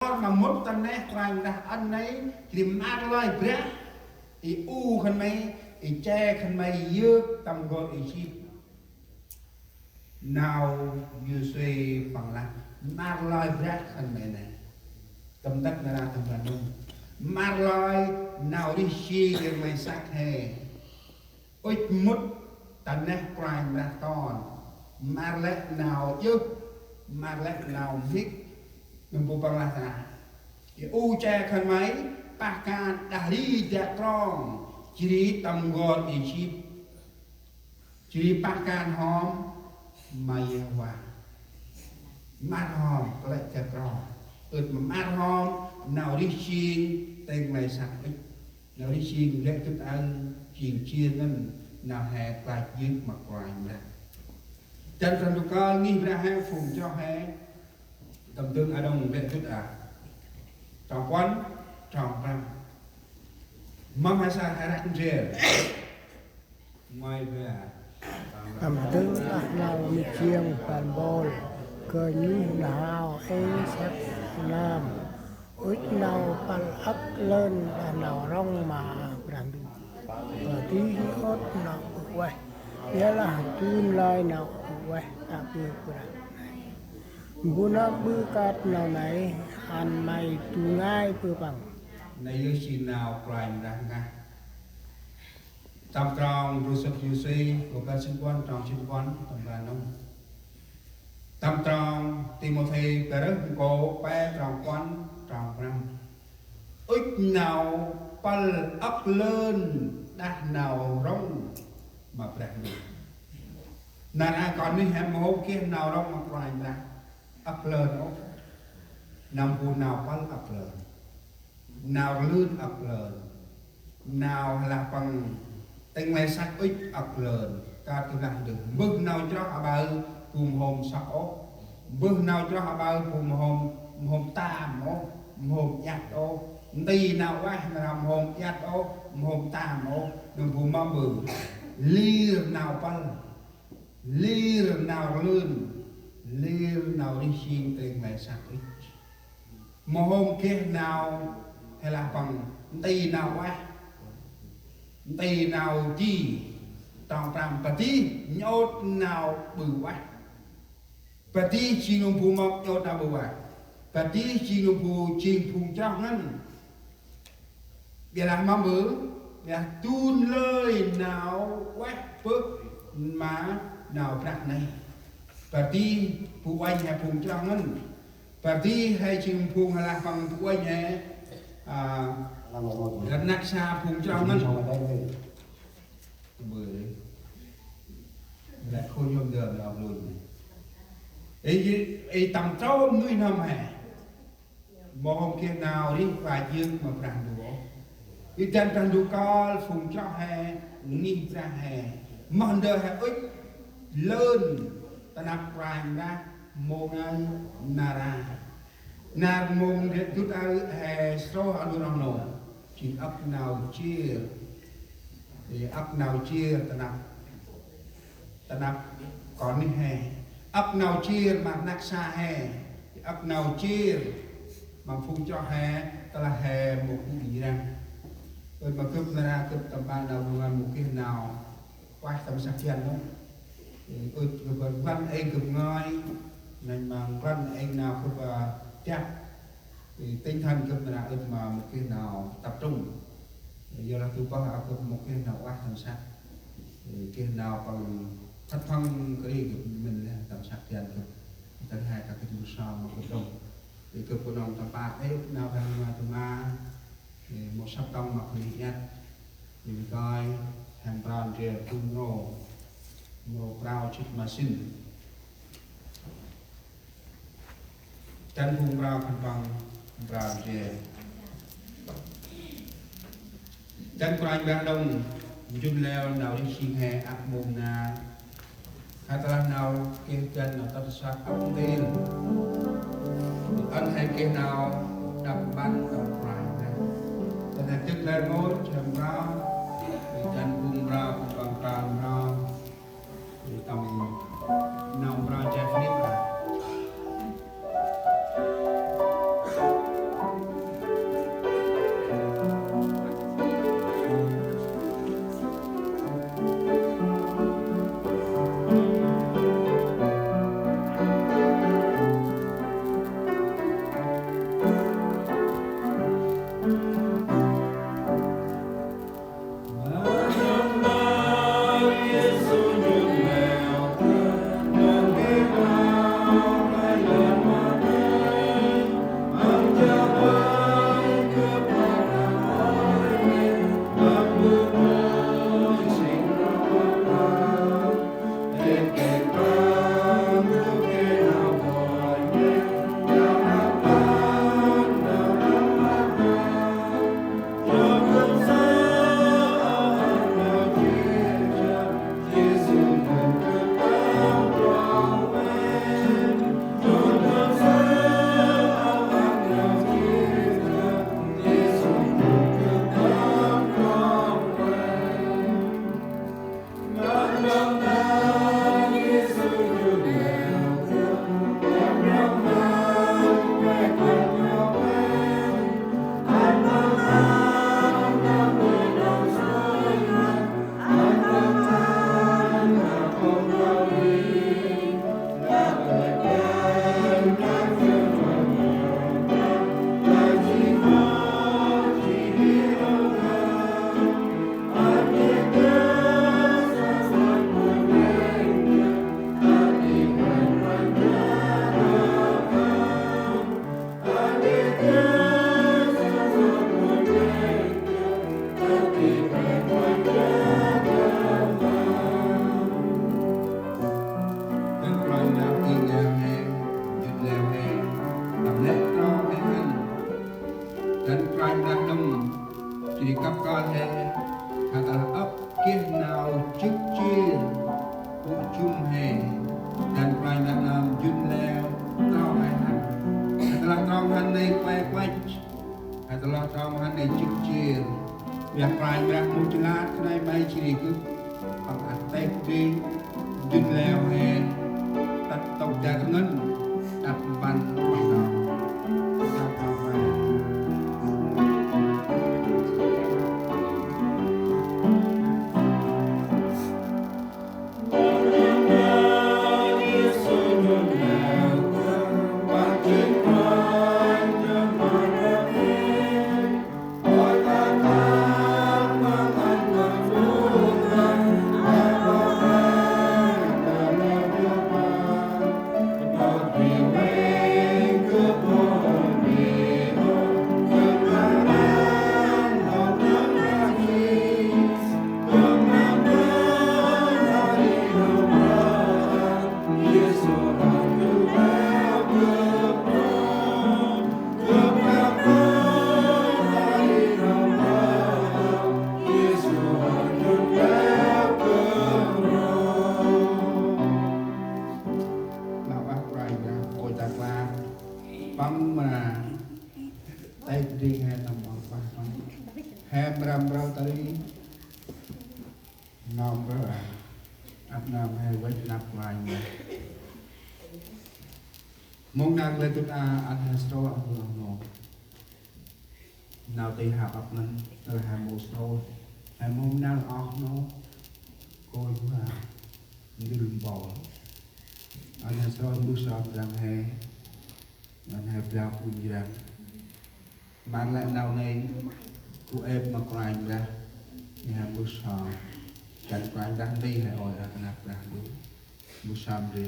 con mà mất tân này quanh ra ăn ấy thì ăn lại bữa thì u khăn mấy thì che khăn mấy dước tầm gọi thì chi nào như suy bằng là ăn lại bữa khăn mấy này tâm đắc là thằng đàn ông ăn lại nào đi chi cái mấy sắc hè ôi mất tân này quanh ra con mà lẽ nào chứ mà lẽ nào biết mình buộc bằng là sao u che khăn máy ba ca đã đi đã tròn chỉ tầm gọn thì chỉ ba can hóm mày hòa mát hòm lại chặt tròn mà mát hòm nào đi chiên tên mày sạch nào đi chiên để thức ăn chiên chiên nên nào hè lại dương mặt ngoài ra chân phần của con nghi ra hai phùng cho hè tầm tương ở đông để thức ăn trọng quán trọng răng mong hai sa hai rắc rìa ngoài về tầm tương là một chiêng bàn bồn cơ như nào ấy sắc nam ít nào bàn ấp lên là nào rong mà làm được và tí hốt nào quay nghĩa là chun lai nào quay ta bươi của này bữa nó bữa cát nào này ăn mày tu ngay bữa bằng này yêu xin nào quanh ra nga tam tròn rồi sập yêu si của các sinh quan tròn sinh quan tầm là nông tam tròn Timothy cái đó có bé tròn quan tròn năm ít nào pal ấp lên đặt nào rong mà đẹp được nàng ai còn đi hẹn một kia nào rong mà quanh ra ấp lên ốc nằm buồn nào pal ấp lên nào lươn ấp lên nào là bằng tên mày sắc ít ấp lên ca tôi làm được bước nào cho họ bao cùng hôm sáu bước nào cho họ bao cùng hôm tam hôm nhạt ô đi nào quá mà làm hôm nhạt ô hôm tam ô đừng phụ mong bự ly nào pal ly nào lươn ly nào đi xin tên mày sắc ít một hôm kia nào hay là bằng tì nào quá tì nào chi trong trăm bà tí nhốt nào bự quá bà tí chi ngông phù mọc nhốt nào bự quá bà tí chi ngông phù chiên phùng trong ngân để làm mong bự để tuôn lời nào quá phước mà nào đặt này bà tí phù anh hay phùng trong ngân bà tí hay chiên phùng hay là bằng phù anh hay gần nát xa phùng trong ngân bữa lại khôi nhôm giờ là luôn ấy tầm trâu người năm hè một hôm kia nào đi và dương mà ràng đủ đi chân ràng đủ co phùng cho hè nghi ra hè mòn đời hè ít lớn ta nạp ràng ra mô ngay nara nà mông để chút ai hè số họ luôn lòng nổ chỉ ấp nào chia thì ấp nào chia ta nạp còn đi hè ấp nào chia mà nạc xa hè ấp nào chia mà phun cho hè ta là hè một cái gì ra rồi mà cướp ra cướp tầm ba nào một cái nào quay tầm sắc chân đó rồi văn anh cướp ngoi này mà văn anh nào cướp chắc thì tinh thần cướp là mà một cái nào tập trung giờ là tôi có áo cướp một cái nào quay tầm sắc cái nào còn thất phong cái gì mình tầm sắc chân cướp thứ hai các cái sao mà cướp đông thì cướp của đồng tầm ba ấy nào thằng tầm ba một sắp tông mặc gì nhất thì coi hàng brown trên cung rô một brown chích machine chân cung brown phần bằng brown trên chân của anh đang đông chung leo nào đi xin hè áp mồm na hay ta nào kêu chân nào ta sát áp tên anh hay kêu nào đập bắn đập phải ta là tức lên ngôi chầm ra thì chân cung ra bằng tràn ra thì tầm nằm ra che phép là dan prime dah num jadi kapal he kata up kih nào chức chia của chung he dan prime dah nam jun leo tao hai han setelah tao han này quay quay setelah tao han này chức chia việc prime dah muncul này bay chỉ cứ bằng aspek đi jun leo he tắt tộc gia ngân đặt văn bằng đó băng mà tay đi hay nằm bằng băng hem ram rau tới nom rồi áp nam hay với nạp lại mong nàng lên tụt ăn hết sâu ăn lòng nào tây hạ ấp nên từ hà mù sâu hay mong nàng óc nó coi cũng là như đường bò ăn hết sâu bước sọt rằng hay anh hãy vào cùng rằng bạn lại nào này của em mà còn anh ra nhà bữa sò cảnh của anh đang đi hay hỏi là nạp ra đúng bữa sò đi